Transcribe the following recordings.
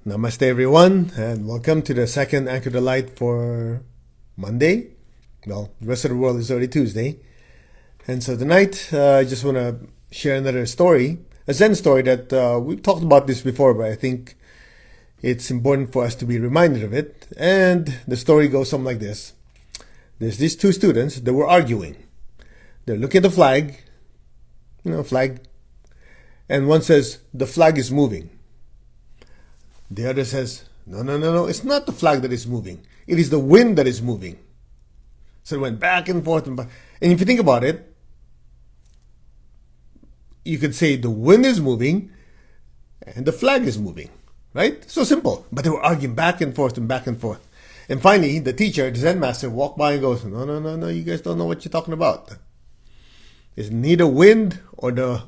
Namaste everyone, and welcome to the second Anchor the Light for Monday. Well, the rest of the world is already Tuesday. And so tonight, I just want to share another story, a Zen story that we've talked about this before, but I think it's important for us to be reminded of it. And the story goes something like this. There's these two students that were arguing. They're looking at the flag, flag, and one says, the flag is moving. The other says, no, it's not the flag that is moving. It is the wind that is moving. So it went back and forth. And if you think about it, you could say the wind is moving and the flag is moving, right? So simple. But they were arguing back and forth and back and forth. And finally, the teacher, the Zen master, walked by and goes, no, you guys don't know what you're talking about. It's neither wind or the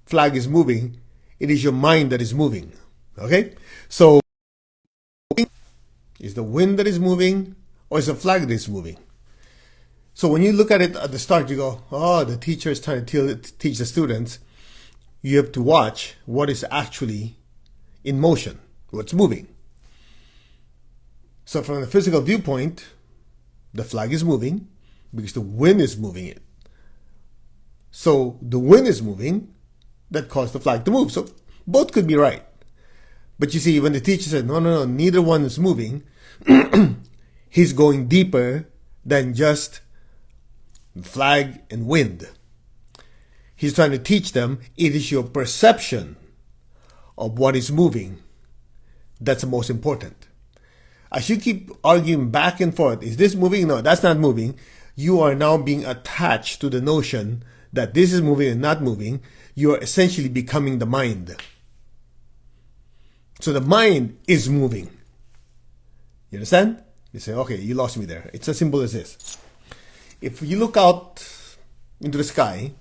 flag is moving. It is your mind that is moving. Okay, so is the wind that is moving or is the flag that is moving? So when you look at it at the start, you go, oh, the teacher is trying to teach the students. You have to watch what is actually in motion, what's moving. So from the physical viewpoint, the flag is moving because the wind is moving it. So the wind is moving, that caused the flag to move. So both could be right. But you see, when the teacher said, no, neither one is moving, he's going deeper than just flag and wind. He's trying to teach them it is your perception of what is moving that's the most important. As you keep arguing back and forth, is this moving? No, that's not moving. You are now being attached to the notion that this is moving and not moving. You are essentially becoming the mind. So the mind is moving. You understand? You say, okay, you lost me there. It's as simple as this. If you look out into the sky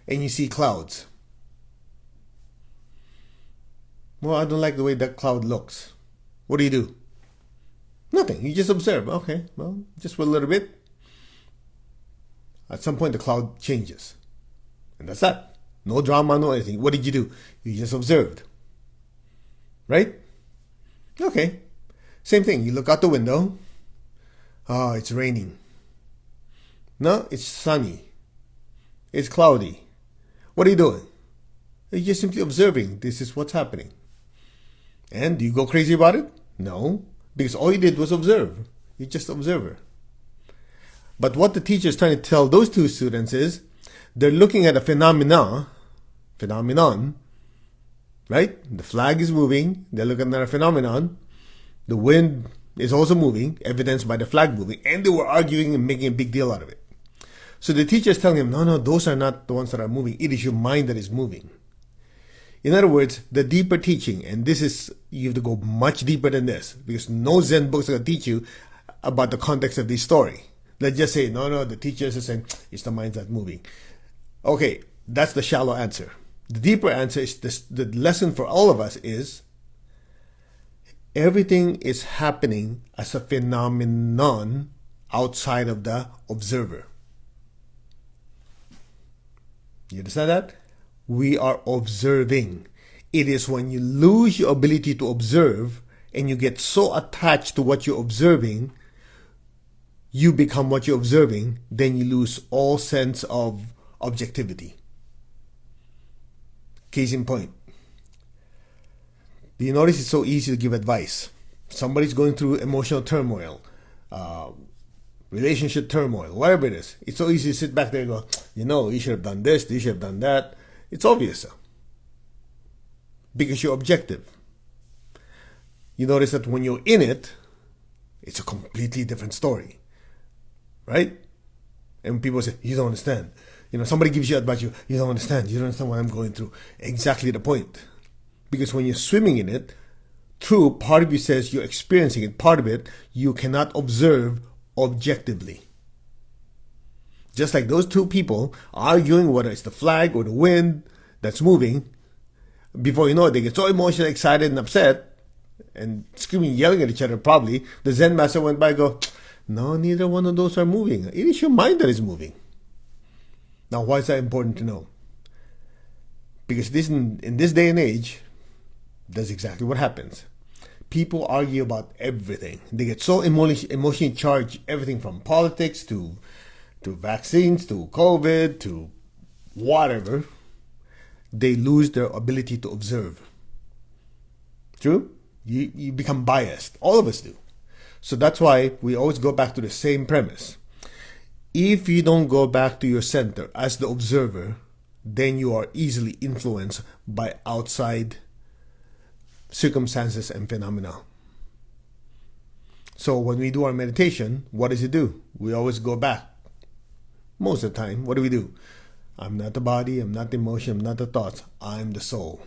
and you see clouds, well, I don't like the way that cloud looks. What do? Nothing. You just observe. Okay, well, just for a little bit. At some point, the cloud changes. And that's that. No drama, no anything. What did you do? You just observed. Right? Okay. Same thing. You look out the window. Oh, it's raining. No, it's sunny. It's cloudy. What are you doing? You're just simply observing. This is what's happening. And do you go crazy about it? No. Because all you did was observe. You're just an observer. But what the teacher is trying to tell those two students is they're looking at a phenomenon, right? The flag is moving. They're looking at a phenomenon. The wind is also moving, evidenced by the flag moving. And they were arguing and making a big deal out of it. So the teacher is telling him, no, those are not the ones that are moving. It is your mind that is moving. In other words, the deeper teaching, and this is, you have to go much deeper than this, because no Zen books are going to teach you about the context of this story. Let's just say, no, the teacher is saying, it's the mind that's moving. Okay, that's the shallow answer. The deeper answer is this, the lesson for all of us is everything is happening as a phenomenon outside of the observer. You understand that? We are observing. It is when you lose your ability to observe and you get so attached to what you're observing, you become what you're observing, then you lose all sense of objectivity. Case in point. Do you notice it's so easy to give advice? Somebody's going through emotional turmoil, relationship turmoil, whatever it is. It's so easy to sit back there and go, you should have done this, you should have done that. It's obvious. Because you're objective. You notice that when you're in it, it's a completely different story. Right? And people say, you don't understand. Somebody gives you advice, you don't understand. You don't understand what I'm going through. Exactly the point. Because when you're swimming in it, true, part of you says you're experiencing it. Part of it, you cannot observe objectively. Just like those two people arguing whether it's the flag or the wind that's moving, before you know it, they get so emotionally excited and upset and screaming, yelling at each other probably. The Zen master went by and go, no, neither one of those are moving. It is your mind that is moving. Now, why is that important to know? Because in this day and age, that's exactly what happens. People argue about everything. They get so emotionally charged, everything from politics to vaccines to COVID to whatever. They lose their ability to observe. True? You become biased. All of us do. So that's why we always go back to the same premise. If you don't go back to your center as the observer, then you are easily influenced by outside circumstances and phenomena. So when we do our meditation, what does it do? We always go back. Most of the time, what do? I'm not the body, I'm not the emotion, I'm not the thoughts, I'm the soul.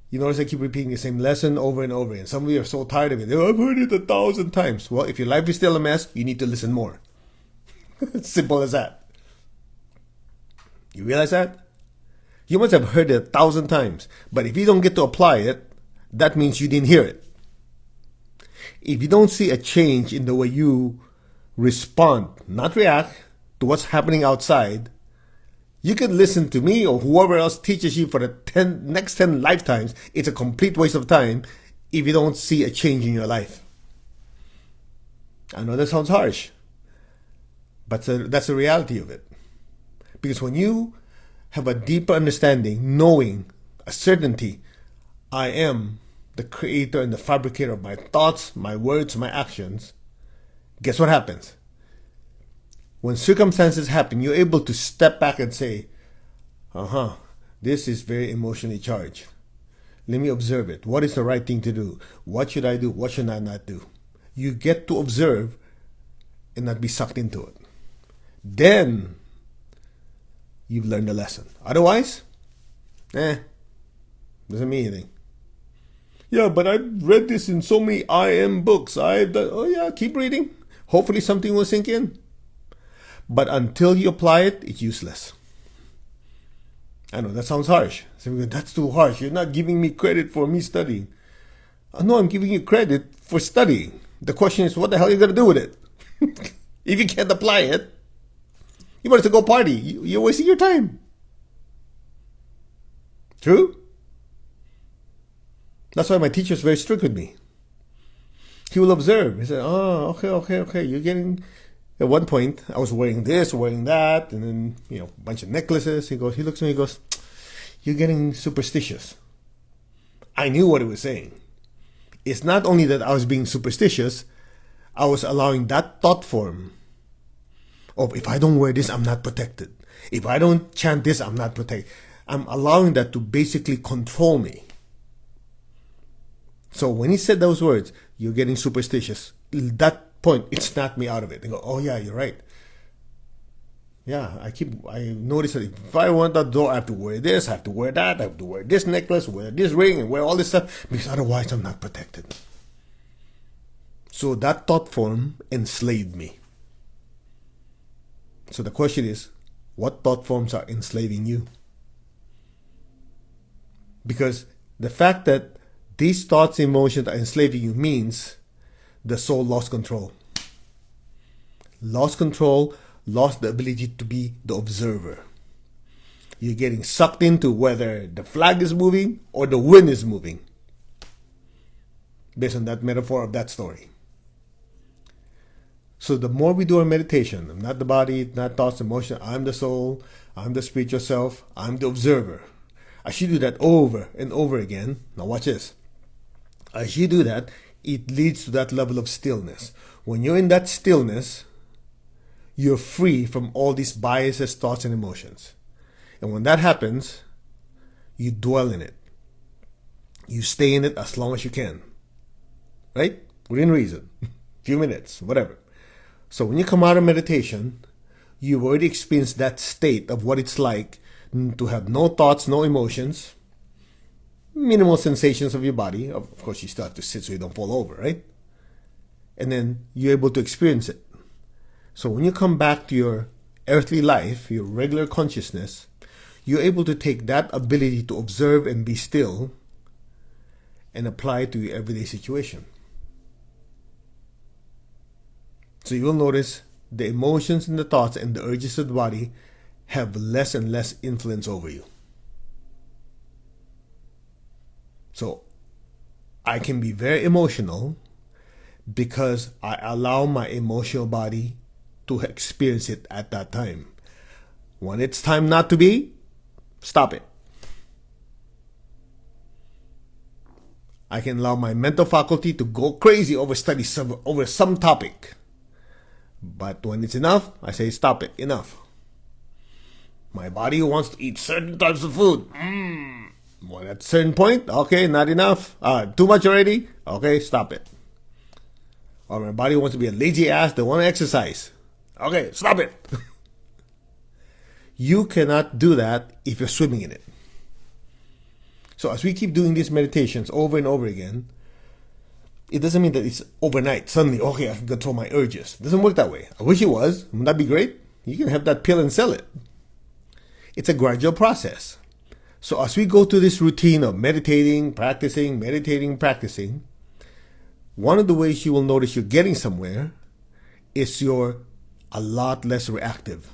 You notice I keep repeating the same lesson over and over again. Some of you are so tired of it. Oh, I've heard it 1,000 times. Well, if your life is still a mess, you need to listen more. It's simple as that. You realize that? You must have heard it 1,000 times. But if you don't get to apply it, that means you didn't hear it. If you don't see a change in the way you respond, not react, to what's happening outside, you can listen to me or whoever else teaches you for the next 10 lifetimes. It's a complete waste of time if you don't see a change in your life. I know that sounds harsh, but that's the reality of it. Because when you have a deeper understanding, knowing, a certainty, I am the creator and the fabricator of my thoughts, my words, my actions, guess what happens? When circumstances happen, you're able to step back and say, this is very emotionally charged. Let me observe it. What is the right thing to do? What should I do? What should I not do? You get to observe and not be sucked into it. Then you've learned a lesson. Otherwise, doesn't mean anything. Yeah, but I've read this in so many I am books. Keep reading. Hopefully something will sink in. But until you apply it, it's useless. I know, that sounds harsh. That's too harsh. You're not giving me credit for me studying. No, I'm giving you credit for studying. The question is, what the hell are you going to do with it? If you can't apply it, you might as well go party. You're wasting your time. True? That's why my teacher is very strict with me. He will observe. He said, okay. You're getting... At one point, I was wearing this, wearing that, and then, a bunch of necklaces. He looks at me, he goes, you're getting superstitious. I knew what he was saying. It's not only that I was being superstitious, I was allowing that thought form of, if I don't wear this, I'm not protected. If I don't chant this, I'm not protected. I'm allowing that to basically control me. So when he said those words, you're getting superstitious, that point, it snapped me out of it. They go, oh yeah, you're right. Yeah, I notice that if I want that door, I have to wear this, I have to wear that, I have to wear this necklace, wear this ring, and wear all this stuff, because otherwise I'm not protected. So that thought form enslaved me. So the question is, what thought forms are enslaving you? Because the fact that these thoughts, emotions are enslaving you means the soul lost control. Lost control, lost the ability to be the observer. You're getting sucked into whether the flag is moving or the wind is moving. Based on that metaphor of that story. So the more we do our meditation, I'm not the body, not thoughts, emotions, I'm the soul, I'm the spiritual self, I'm the observer. As you do that over and over again, now watch this. As you do that, it leads to that level of stillness. When you're in that stillness, you're free from all these biases, thoughts, and emotions. And when that happens, you dwell in it. You stay in it as long as you can. Right? Within reason. Few minutes, whatever. So when you come out of meditation, you've already experienced that state of what it's like to have no thoughts, no emotions, minimal sensations of your body. Of course, you still have to sit so you don't fall over, right? And then you're able to experience it. So when you come back to your earthly life, your regular consciousness, you're able to take that ability to observe and be still and apply it to your everyday situation. So you will notice the emotions and the thoughts and the urges of the body have less and less influence over you. So I can be very emotional because I allow my emotional body to experience it at that time. When it's time not to be, stop it. I can allow my mental faculty to go crazy over over some topic. But when it's enough, I say stop it, enough. My body wants to eat certain types of food. Well, at a certain point, okay, not enough. Too much already? Okay, stop it. Or my body wants to be a lazy ass that want to exercise. Okay, stop it. You cannot do that if you're swimming in it. So as we keep doing these meditations over and over again, it doesn't mean that it's overnight. Suddenly, okay, I can control my urges. It doesn't work that way. I wish it was. Wouldn't that be great? You can have that pill and sell it. It's a gradual process. So as we go through this routine of meditating, practicing, one of the ways you will notice you're getting somewhere is you're a lot less reactive.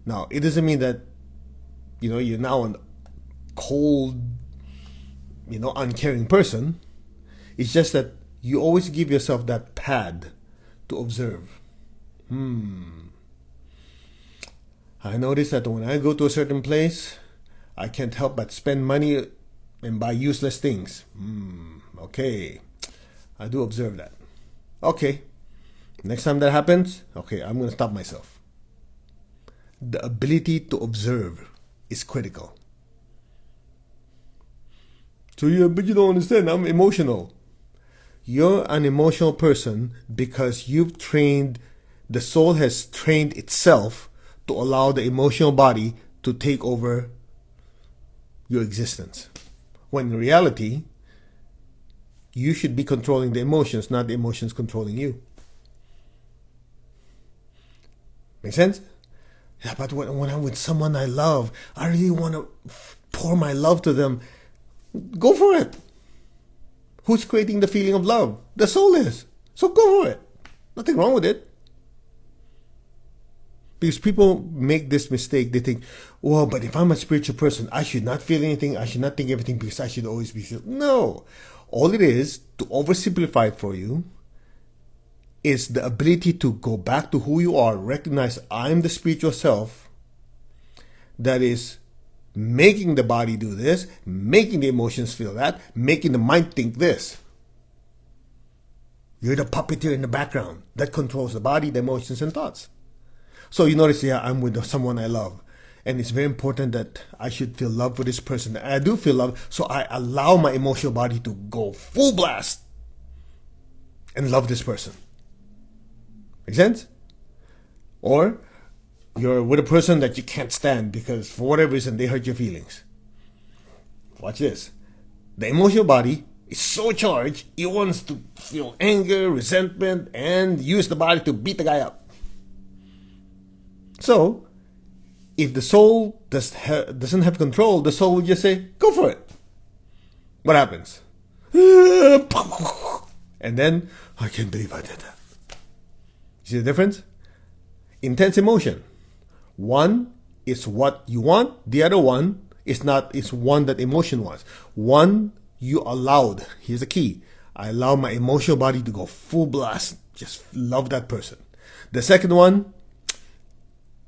Now, it doesn't mean that, you're now a cold, uncaring person. It's just that you always give yourself that pad to observe. I notice that when I go to a certain place, I can't help but spend money and buy useless things. Okay. I do observe that. Okay. Next time that happens, okay, I'm going to stop myself. The ability to observe is critical. So yeah, but you don't understand, I'm emotional. You're an emotional person because you've trained, the soul has trained itself to allow the emotional body to take over your existence. When in reality, you should be controlling the emotions, not the emotions controlling you. Make sense? Yeah, but when I'm with someone I love, I really want to pour my love to them. Go for it. Who's creating the feeling of love? The soul is. So go for it. Nothing wrong with it. Because people make this mistake. They think, well, but if I'm a spiritual person, I should not feel anything. I should not think everything because I should always be feeling. No. All it is, to oversimplify it for you, is the ability to go back to who you are, recognize I'm the spiritual self that is making the body do this, making the emotions feel that, making the mind think this. You're the puppeteer in the background that controls the body, the emotions, and thoughts. So you notice, yeah, I'm with someone I love. And it's very important that I should feel love for this person. And I do feel love, so I allow my emotional body to go full blast and love this person. Make sense? Or you're with a person that you can't stand because for whatever reason they hurt your feelings. Watch this. The emotional body is so charged, it wants to feel anger, resentment, and use the body to beat the guy up. So, if the soul doesn't have control, the soul will just say, go for it. What happens? And then, I can't believe I did that. See the difference? Intense emotion. One is what you want. The other one is not. It's one that emotion wants. One you allowed. Here's the key. I allow my emotional body to go full blast. Just love that person. The second one,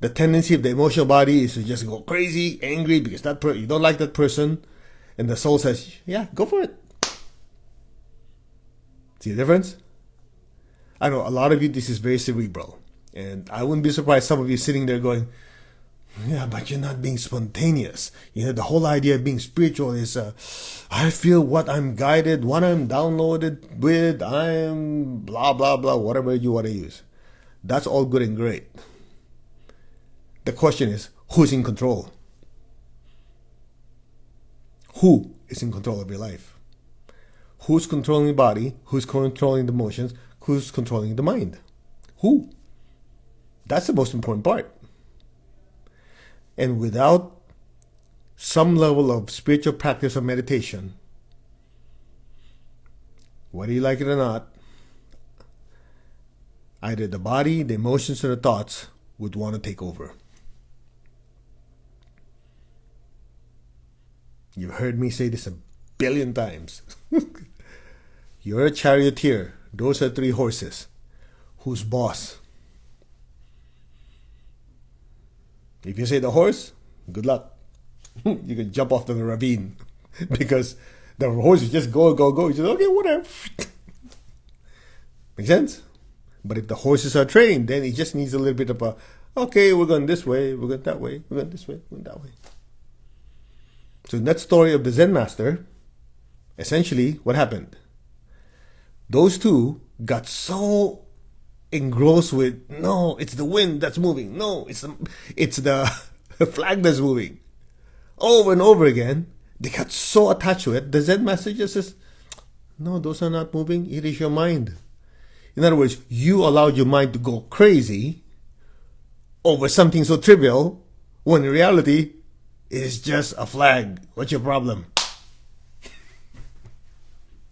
the tendency of the emotional body is to just go crazy, angry because you don't like that person, and the soul says, "Yeah, go for it." See the difference? I know a lot of you, this is very cerebral. And I wouldn't be surprised some of you sitting there going, yeah, but you're not being spontaneous. The whole idea of being spiritual is, I feel what I'm guided, what I'm downloaded with, I'm blah, blah, blah, whatever you want to use. That's all good and great. The question is, who's in control? Who is in control of your life? Who's controlling the body? Who's controlling the emotions? Who's controlling the mind? Who? That's the most important part. And without some level of spiritual practice or meditation, whether you like it or not, either the body, the emotions, or the thoughts would want to take over. You've heard me say this a billion times. You're a charioteer. Those are 3 horses. Who's boss? If you say the horse, good luck. You can jump off the ravine because the horse is just go. You just, okay, whatever. Make sense? But if the horses are trained, then it just needs a little bit of a, okay, we're going this way, we're going that way, we're going this way, we're going that way. So in that story of the Zen master, essentially what happened? Those 2 got so engrossed with, no, it's the wind that's moving. No, it's the flag that's moving. Over and over again, they got so attached to it. The Zen master just says, no, those are not moving. It is your mind. In other words, you allowed your mind to go crazy over something so trivial when in reality it's just a flag. What's your problem?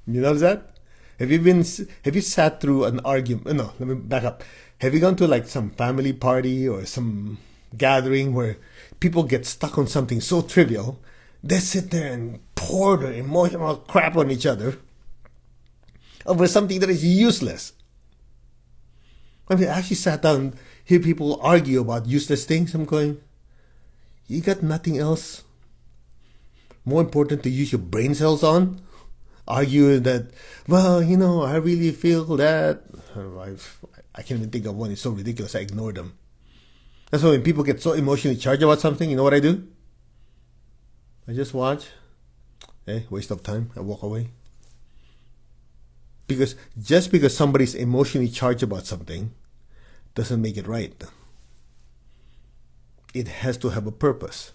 You notice that? Have you sat through an argument? No, let me back up. Have you gone to like some family party or some gathering where people get stuck on something so trivial, they sit there and pour their emotional crap on each other over something that is useless? I mean, I actually sat down and hear people argue about useless things. I'm going, you got nothing else more important to use your brain cells on? Argue that, well, I really feel that. I can't even think of one. It's so ridiculous. I ignore them. That's why when people get so emotionally charged about something, you know what I do? I just watch. Waste of time. I walk away. Because just because somebody's emotionally charged about something doesn't make it right. It has to have a purpose.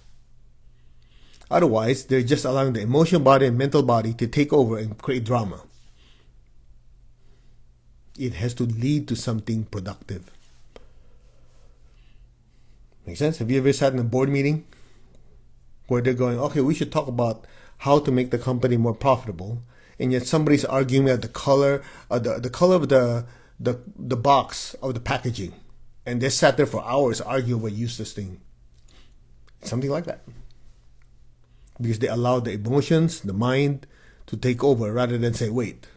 Otherwise, they're just allowing the emotional body and mental body to take over and create drama. It has to lead to something productive. Make sense? Have you ever sat in a board meeting where they're going, okay, we should talk about how to make the company more profitable, and yet somebody's arguing about the color of the box of the packaging, and they sat there for hours arguing about useless thing. Something like that. Because they allow the emotions, the mind, to take over rather than say, wait,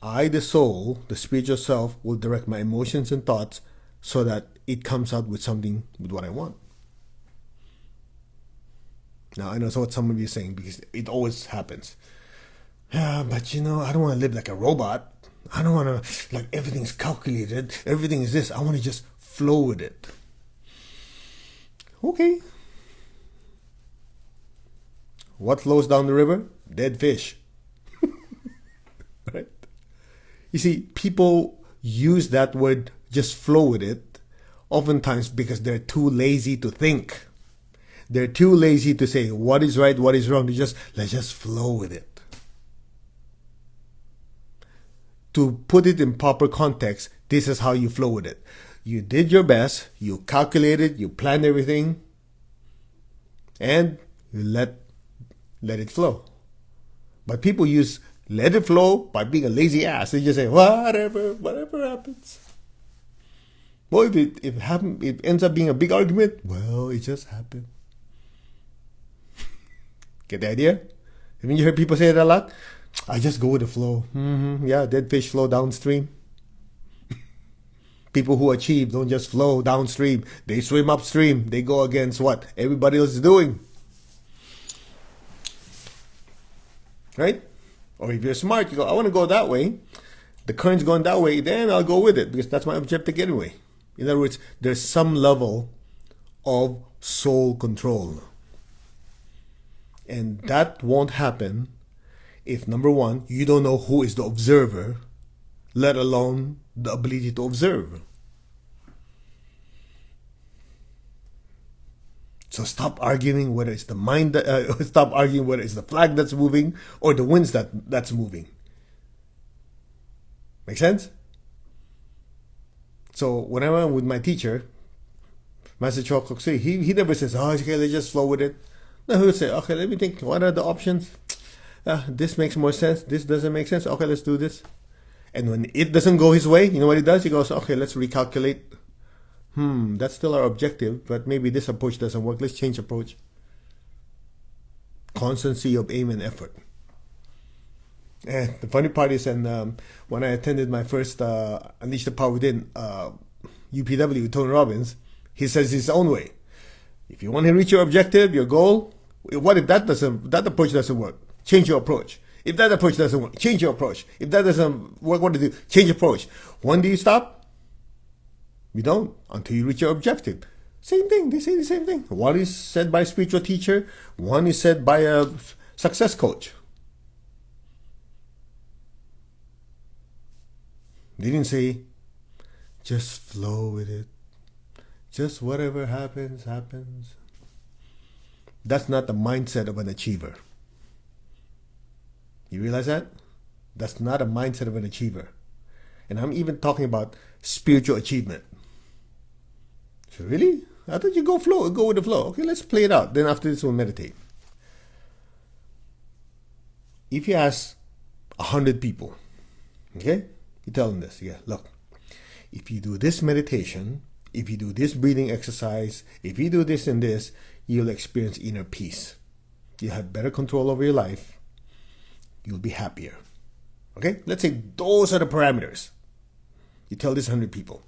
I, the soul, the spiritual self, will direct my emotions and thoughts so that it comes out with something, with what I want. Now, I know what some of you are saying, because it always happens. Yeah, but I don't want to live like a robot. I don't want to, like, everything's calculated. Everything is this. I want to just flow with it. Okay. What flows down the river? Dead fish. Right? You see, people use that word, just flow with it, oftentimes because they're too lazy to think. They're too lazy to say what is right, what is wrong. Let's just flow with it. To put it in proper context, this is how you flow with it. You did your best, you calculated, you planned everything, and you let it flow. But people use let it flow by being a lazy ass. They just say, whatever happens. Boy, if it ends up being a big argument, well, it just happened. Get the idea? Haven't you heard people say it a lot? I just go with the flow. Yeah, dead fish flow downstream. People who achieve don't just flow downstream. They swim upstream. They go against what everybody else is doing. Right? Or if you're smart, you go, I want to go that way. The current's going that way, then I'll go with it because that's my objective anyway. In other words, there's some level of soul control. And that won't happen if, number one, you don't know who is the observer, let alone the ability to observe. So stop arguing whether it's the mind, stop arguing whether it's the flag that's moving or the winds that's moving. Make sense? So whenever I'm with my teacher, Master Chokok, he never says, oh, okay, let's just flow with it. No, he'll say, okay, let me think, what are the options? This makes more sense, this doesn't make sense, okay, let's do this. And when it doesn't go his way, you know what he does? He goes, okay, let's recalculate. That's still our objective, but maybe this approach doesn't work, let's change approach. constancy of aim and effort. And the funny part is, when I attended my first Unleash the Power Within UPW with Tony Robbins, he says his own way. If you want to reach your objective, your goal, what if that approach doesn't work? Change your approach. If that approach doesn't work, change your approach. If that doesn't work, what do you do? Change your approach. When do you stop? You don't, until you reach your objective. Same thing. They say the same thing. One is said by a spiritual teacher. One is said by a success coach. They didn't say, just flow with it. Just whatever happens, happens. That's not the mindset of an achiever. You realize that? That's not a mindset of an achiever. And I'm even talking about spiritual achievement. So really? I thought you go with the flow. Okay, let's play it out. Then after this, we'll meditate. If you ask 100 people, okay? You tell them this. Yeah, look. If you do this meditation, if you do this breathing exercise, if you do this and this, you'll experience inner peace. You'll have better control over your life. You'll be happier. Okay? Let's say those are the parameters. You tell this 100 people.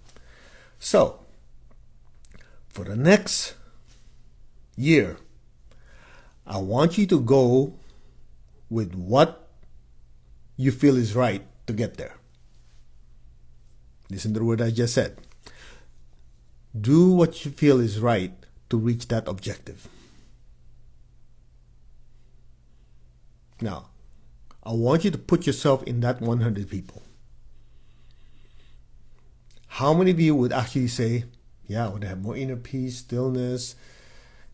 So, for the next year, I want you to go with what you feel is right to get there. Listen to the word I just said. Do what you feel is right to reach that objective. Now, I want you to put yourself in that 100 people. How many of you would actually say, yeah, I want to have more inner peace, stillness,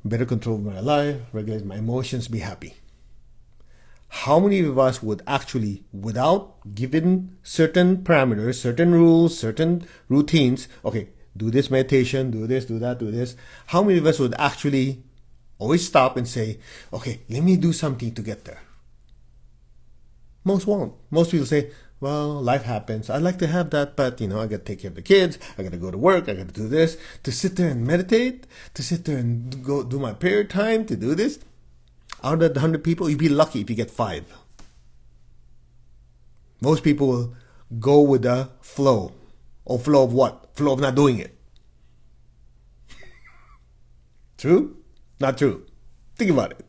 better control of my life, regulate my emotions, be happy? How many of us would actually, without giving certain parameters, certain rules, certain routines, okay, do this meditation, do this, do that, do this. How many of us would actually always stop and say, okay, let me do something to get there? Most won't. Most people say, well, life happens. I'd like to have that, but I got to take care of the kids. I got to go to work. I got to do this. To sit there and meditate, to sit there and go do my prayer time, to do this. Out of the 100 people, you'd be lucky if you get 5. Most people will go with the flow. Or flow of what? Flow of not doing it. True? Not true. Think about it.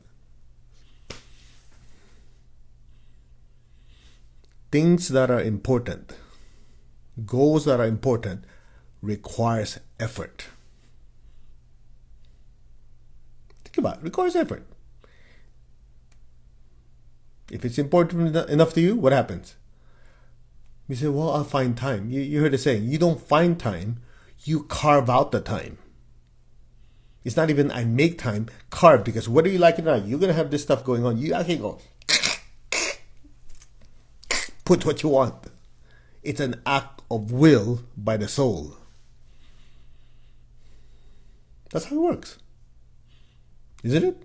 Things that are important, goals that are important, requires effort. Think about it. Requires effort. If it's important enough to you, what happens? You say, well, I'll find time. You heard the saying, you don't find time, you carve out the time. It's not even I make time, carve, because whether you like it or not, you're going to have this stuff going on. You actually go, put what you want. It's an act of will by the soul. That's how it works. Isn't it?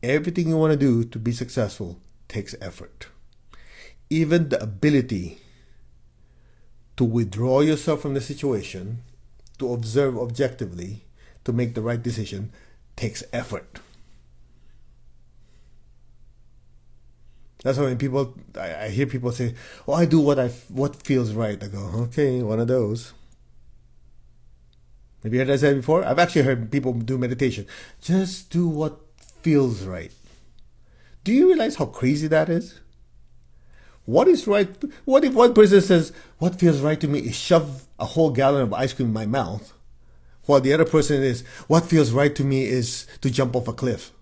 Everything you want to do to be successful takes effort. Even the ability to withdraw yourself from the situation, to observe objectively, to make the right decision, takes effort. That's why when I hear people say, "Oh, I do what feels right." I go, "Okay, one of those." Have you heard that said before? I've actually heard people do meditation. Just do what feels right. Do you realize how crazy that is? What is right? What if one person says, what feels right to me is shove a whole gallon of ice cream in my mouth, while the other person is, what feels right to me is to jump off a cliff?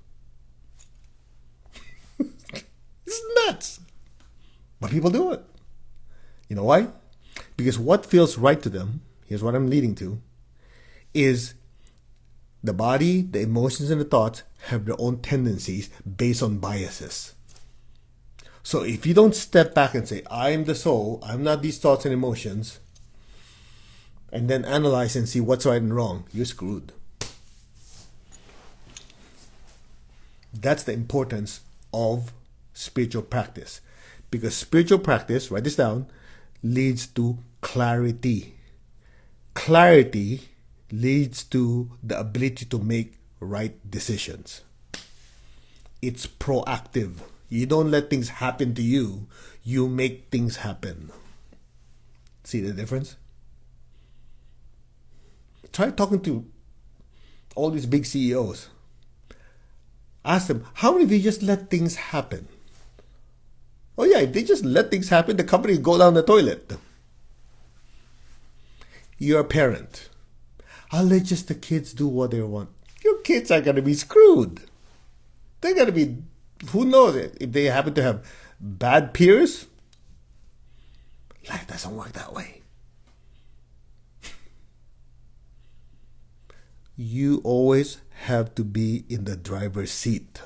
It's nuts. But people do it. You know why? Because what feels right to them, here's what I'm leading to, is the body, the emotions, and the thoughts have their own tendencies based on biases. So if you don't step back and say, I'm the soul, I'm not these thoughts and emotions, and then analyze and see what's right and wrong, you're screwed. That's the importance of spiritual practice. Because spiritual practice, write this down, leads to clarity. Clarity leads to the ability to make right decisions. It's proactive. You don't let things happen to you. You make things happen. See the difference? Try talking to all these big CEOs. Ask them, how many of you just let things happen? Oh yeah, if they just let things happen, the company go down the toilet. You're a parent. I'll let just the kids do what they want. Your kids are going to be screwed. They're going to be, who knows it, if they happen to have bad peers. Life doesn't work that way. You always have to be in the driver's seat.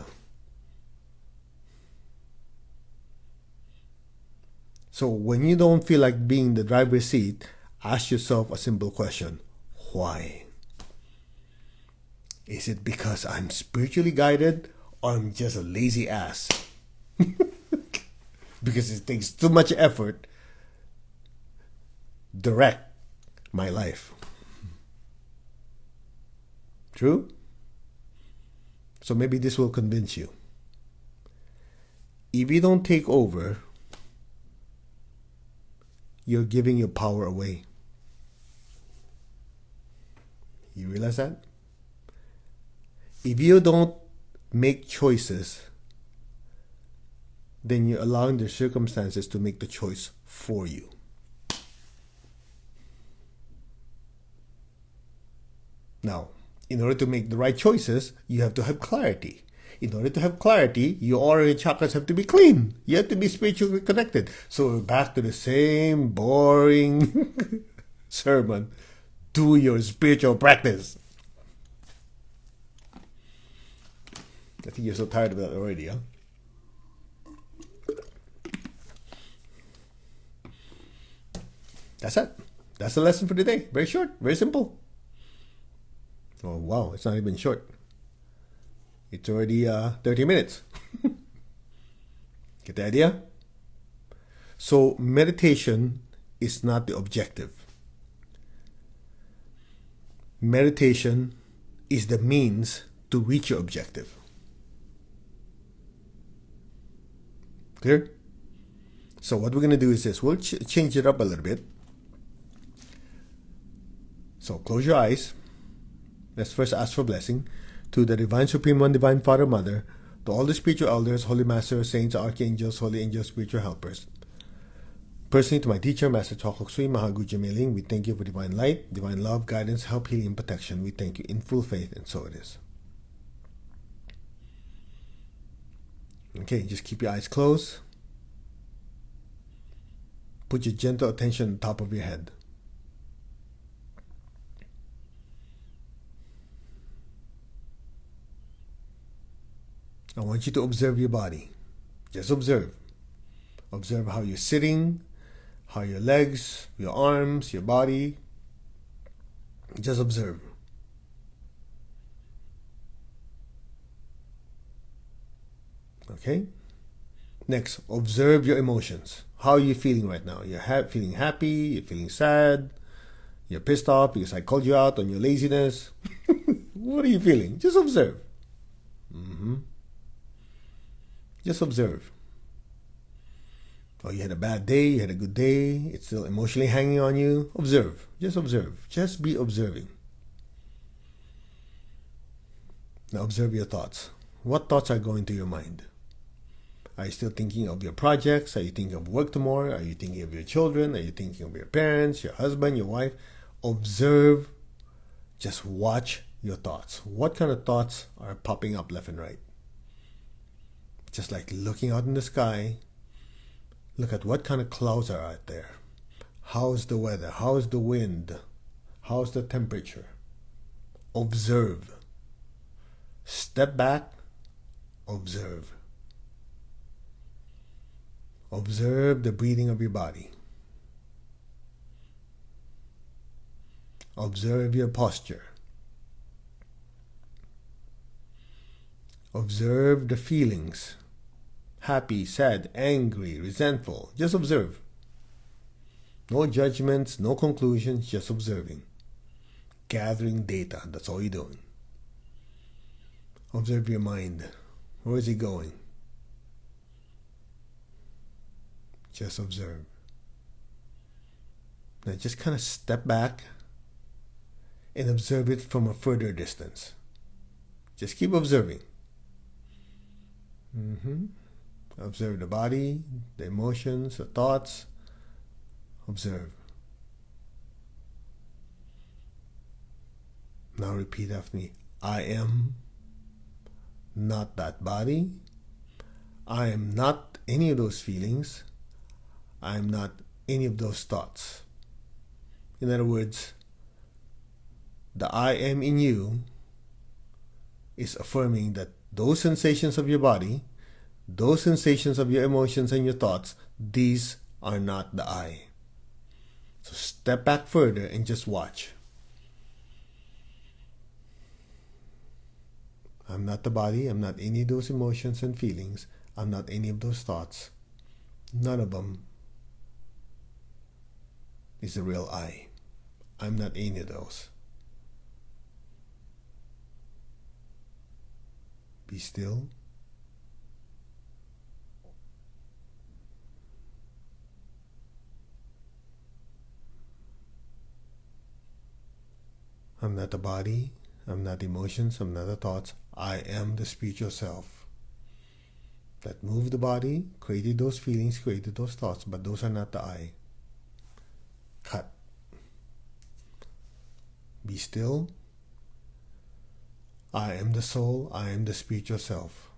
So when you don't feel like being in the driver's seat, ask yourself a simple question. Why? Is it because I'm spiritually guided or I'm just a lazy ass? Because it takes too much effort to direct my life. True? So maybe this will convince you. If you don't take over, you're giving your power away. You realize that? If you don't make choices, then you're allowing the circumstances to make the choice for you. Now, in order to make the right choices, you have to have clarity. In order to have clarity, your aura and chakras have to be clean. You have to be spiritually connected. So we're back to the same boring sermon. Do your spiritual practice. I think you're so tired of that already, huh? That's it. That's the lesson for today. Very short, very simple. Oh, wow, it's not even short. It's already 30 minutes. Get the idea? So meditation is not the objective. Meditation is the means to reach your objective. Clear? So what we're going to do is this. We'll change it up a little bit. So close your eyes. Let's first ask for blessing to the Divine Supreme One, Divine Father, Mother, to all the spiritual elders, Holy Masters, Saints, Archangels, Holy Angels, spiritual helpers. Personally, to my teacher, Master Chokok Sui Mahaguja Mailing, we thank you for divine light, divine love, guidance, help, healing, and protection. We thank you in full faith, and so it is. Okay, just keep your eyes closed. Put your gentle attention on the top of your head. I want you to observe your body. Just observe. Observe how you're sitting, how your legs, your arms, your body. Just observe. Okay? Next, observe your emotions. How are you feeling right now? You're feeling happy, you're feeling sad, you're pissed off because I called you out on your laziness. What are you feeling? Just observe. Just observe. Oh, you had a bad day, you had a good day, it's still emotionally hanging on you. Observe. Just observe. Just be observing. Now observe your thoughts. What thoughts are going to your mind? Are you still thinking of your projects? Are you thinking of work tomorrow? Are you thinking of your children? Are you thinking of your parents, your husband, your wife? Observe. Just watch your thoughts. What kind of thoughts are popping up left and right? Just like looking out in the sky, look at what kind of clouds are out there. How's the weather? How's the wind? How's the temperature? Observe. Step back. Observe. Observe the breathing of your body. Observe your posture. Observe the feelings. Happy, sad, angry, resentful. Just observe. No judgments, no conclusions, just observing. Gathering data, that's all you're doing. Observe your mind. Where is he going? Just observe. Now just kind of step back and observe it from a further distance. Just keep observing. Observe the body, the emotions, the thoughts. Observe. Now repeat after me. I am not that body. I am not any of those feelings. I am not any of those thoughts. In other words, the I am in you is affirming that those sensations of your body, those sensations of your emotions and your thoughts, these are not the I. So step back further and just watch. I'm not the body. I'm not any of those emotions and feelings. I'm not any of those thoughts. None of them is the real I. I'm not any of those. Be still. I'm not the body. I'm not the emotions. I'm not the thoughts. I am the spiritual self that moved the body, created those feelings, created those thoughts, but those are not the I. Cut. Be still. I am the soul. I am the spiritual self.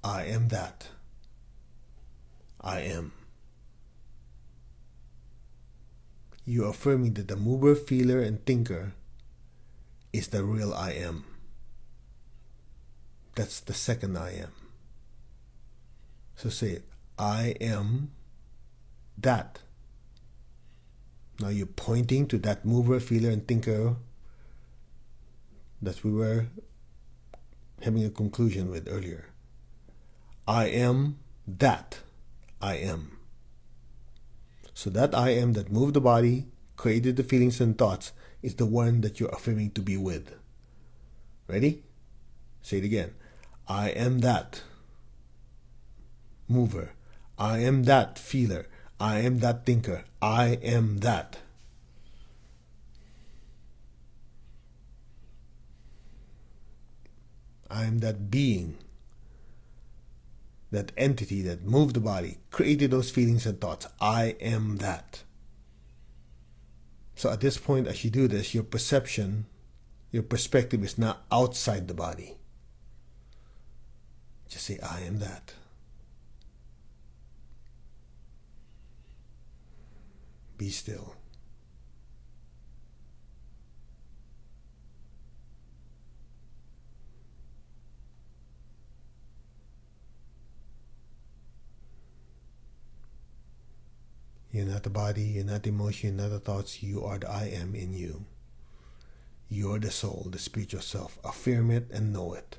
I am that. I am. You are affirming that the mover, feeler, and thinker is the real I am. That's the second I am. So say it. I am that. Now you're pointing to that mover, feeler, and thinker that we were having a conclusion with earlier. I am that I am. So that I am that moved the body, created the feelings and thoughts, is the one that you're affirming to be with. Ready? Say it again. I am that mover. I am that feeler. I am that thinker. I am that. I am that being, that entity that moved the body, created those feelings and thoughts. I am that. So at this point, as you do this, your perception, your perspective is now outside the body. Just say, I am that. Be still. You're not the body, you're not the emotion, you're not the thoughts, you are the I am in you. You are the soul, the spiritual self. Affirm it and know it.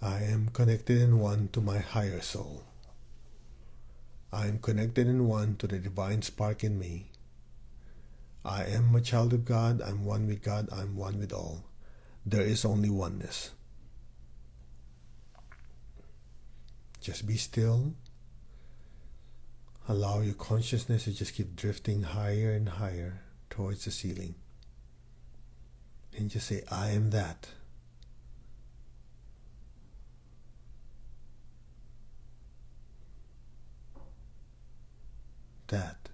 I am connected in one to my higher soul. I am connected in one to the divine spark in me. I am a child of God. I'm one with God. I'm one with all. There is only oneness. Just be still. Allow your consciousness to just keep drifting higher and higher towards the ceiling. And just say, I am that. That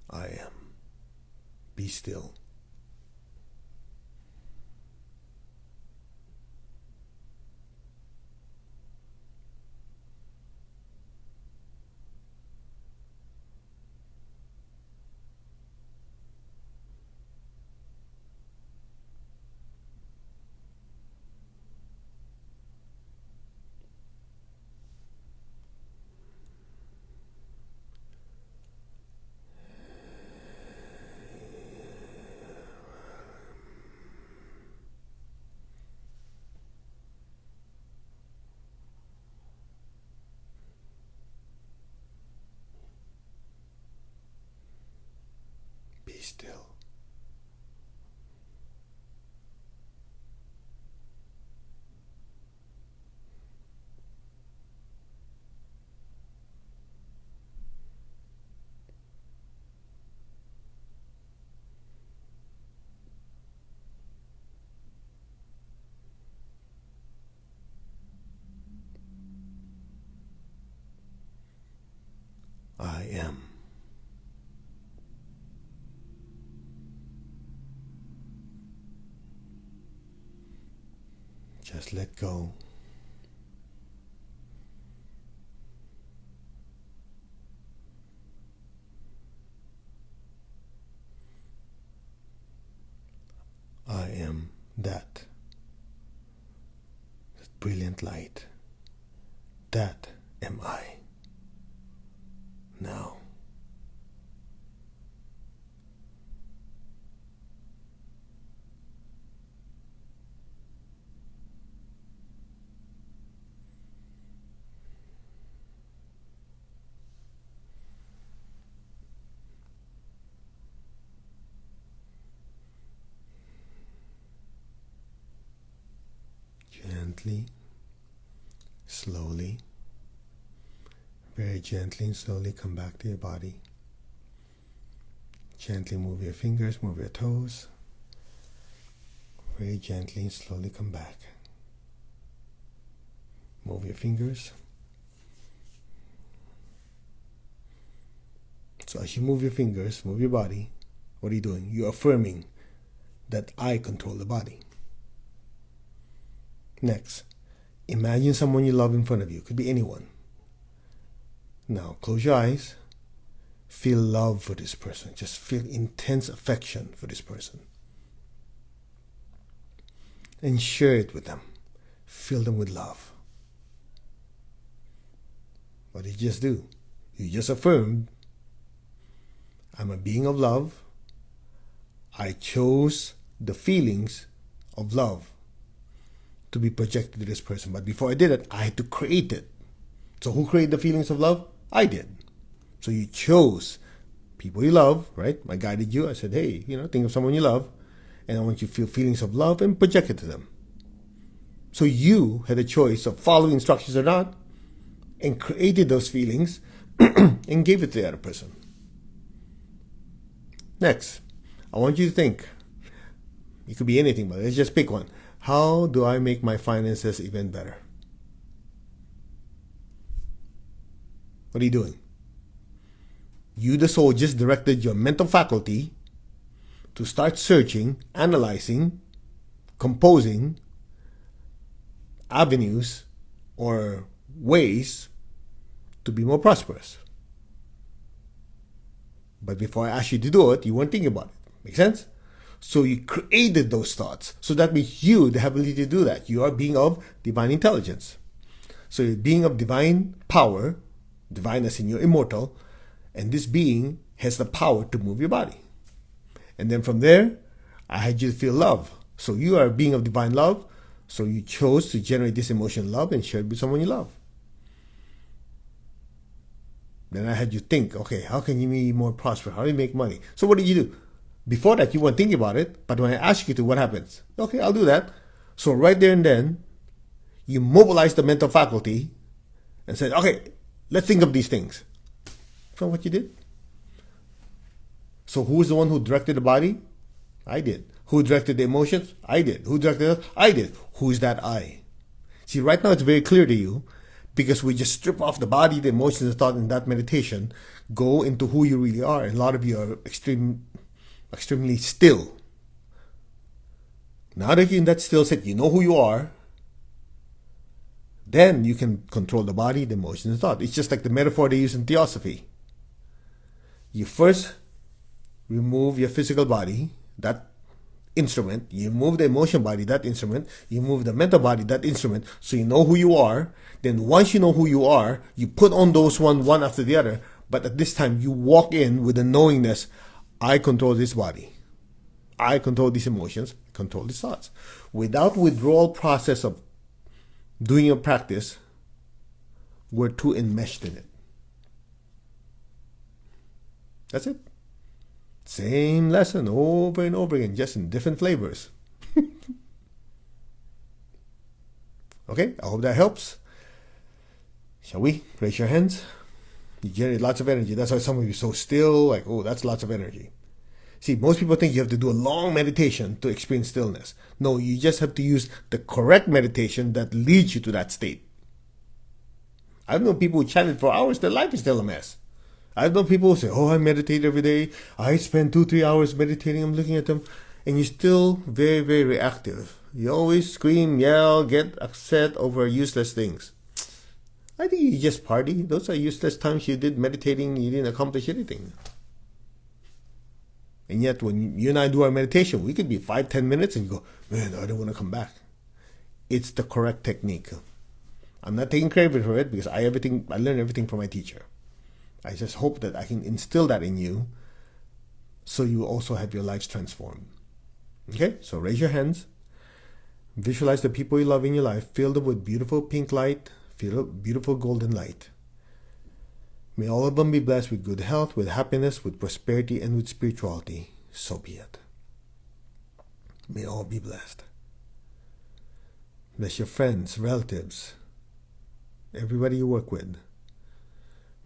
I am. Be still. still. I am. Just let go. I am that brilliant light. That am I. Now. Gently, slowly, very gently and slowly come back to your body. Gently move your fingers, move your toes. Very gently and slowly come back. Move your fingers. So as you move your fingers, move your body, what are you doing? You're affirming that I control the body. Next, imagine someone you love in front of you. Could be anyone. Now, close your eyes. Feel love for this person. Just feel intense affection for this person. And share it with them. Fill them with love. What did you just do? You just affirmed, I'm a being of love. I chose the feelings of love to be projected to this person. But before I did it, I had to create it. So who created the feelings of love? I did. So you chose people you love, right? I guided you. I said, hey, think of someone you love, and I want you to feel feelings of love and project it to them. So you had a choice of following instructions or not, and created those feelings and gave it to the other person. Next, I want you to think. It could be anything, but let's just pick one. How do I make my finances even better? What are you doing? You, the soul, just directed your mental faculty to start searching, analyzing, composing avenues or ways to be more prosperous. But before I asked you to do it, you weren't thinking about it. Make sense? So you created those thoughts. So that means you, the ability to do that. You are a being of divine intelligence. So you're a being of divine power, divine as in you're immortal, and this being has the power to move your body. And then from there, I had you feel love. So you are a being of divine love. So you chose to generate this emotion love and share it with someone you love. Then I had you think, okay, how can you be more prosperous? How do you make money? So what did you do? Before that, you weren't thinking about it. But when I ask you to, what happens? Okay, I'll do that. So right there and then, you mobilize the mental faculty and said, okay, let's think of these things. So what you did? So who's the one who directed the body? I did. Who directed the emotions? I did. Who directed us? I did. Who's that I? See, right now it's very clear to you because we just strip off the body, the emotions, the thought in that meditation, go into who you really are. And a lot of you are extremely still. Now that you're in that still state, you know who you are, then you can control the body, the emotions, and thought. It's just like the metaphor they use in Theosophy. You first remove your physical body, that instrument. You move the emotion body, that instrument. You move the mental body, that instrument. So you know who you are. Then once you know who you are, you put on those one after the other. But at this time, you walk in with the knowingness, I control this body. I control these emotions, control these thoughts. Without withdrawal process of doing your practice, we're too enmeshed in it. That's it. Same lesson over and over again, just in different flavors. Okay, I hope that helps. Shall we? Raise your hands. You generate lots of energy. That's why some of you are so still, like, oh, that's lots of energy. See, most people think you have to do a long meditation to experience stillness. No, you just have to use the correct meditation that leads you to that state. I've known people who chanted for hours, their life is still a mess. I've known people who say, oh, I meditate every day. I spend 2-3 hours meditating. I'm looking at them. And you're still very, very reactive. You always scream, yell, get upset over useless things. I think you just party. Those are useless times you did meditating. You didn't accomplish anything. And yet, when you and I do our meditation, we could be 5-10 minutes and you go, man, I don't want to come back. It's the correct technique. I'm not taking credit for it because I learned everything from my teacher. I just hope that I can instill that in you so you also have your lives transformed. Okay, so raise your hands. Visualize the people you love in your life. Fill them with beautiful pink light. Fill up beautiful golden light. May all of them be blessed with good health, with happiness, with prosperity, and with spirituality. So be it. May all be blessed. Bless your friends, relatives, everybody you work with.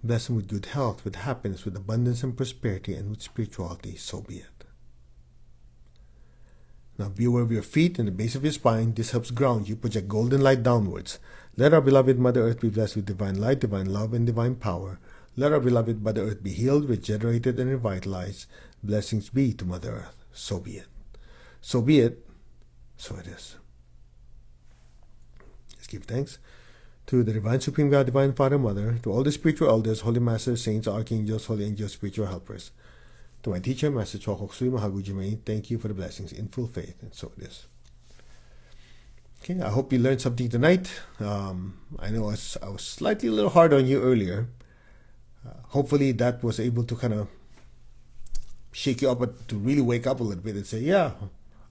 Bless them with good health, with happiness, with abundance and prosperity, and with spirituality. So be it. Now be aware of your feet and the base of your spine. This helps ground you. Project golden light downwards. Let our beloved Mother Earth be blessed with divine light, divine love, and divine power. Let our beloved Mother Earth be healed, regenerated, and revitalized. Blessings be to Mother Earth. So be it. So be it. So it is. Let's give thanks to the Divine Supreme God, Divine Father, Mother, to all the spiritual elders, holy masters, saints, archangels, holy angels, spiritual helpers. To my teacher, Master Chokok Sui Mahagujimei, thank you for the blessings in full faith. And so it is. Okay, I hope you learned something tonight. I know I was slightly a little hard on you earlier. Hopefully that was able to kind of shake you up, to really wake up a little bit and say, yeah,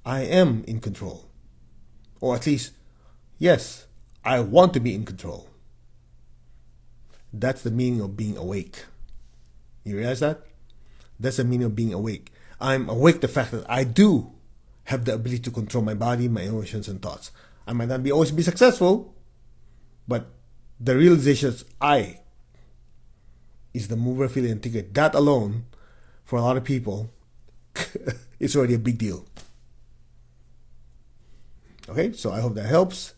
I am in control. Or at least, yes, I want to be in control. That's the meaning of being awake. You realize that? That's the meaning of being awake. I'm awake to the fact that I do have the ability to control my body, my emotions, and thoughts. I might not always be successful, but the realization is I is the mover, feeling, and thinker. That alone, for a lot of people, it's already a big deal. Okay, so I hope that helps.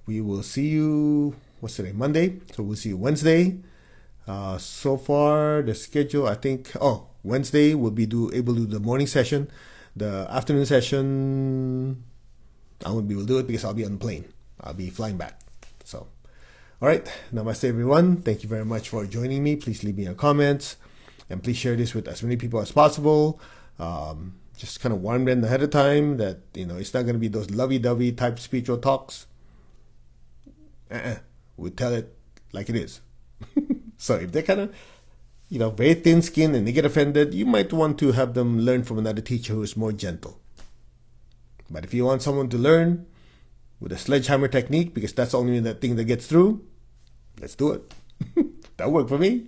We will see you, what's today, Monday? So we'll see you Wednesday. So far, the schedule, I think, Wednesday we'll be able to do the morning session. The afternoon session, I won't be able to do it because I'll be on the plane. I'll be flying back. So, all right. Namaste, everyone. Thank you very much for joining me. Please leave me your comments. And please share this with as many people as possible. Just kind of warn them ahead of time that, it's not going to be those lovey-dovey type spiritual talks. We'll tell it like it is. So if they're kind of, very thin-skinned and they get offended, you might want to have them learn from another teacher who is more gentle. But if you want someone to learn with a sledgehammer technique, because that's the only thing that gets through, let's do it. That worked for me.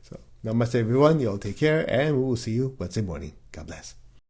So, namaste everyone. You all take care, and we will see you Wednesday morning. God bless.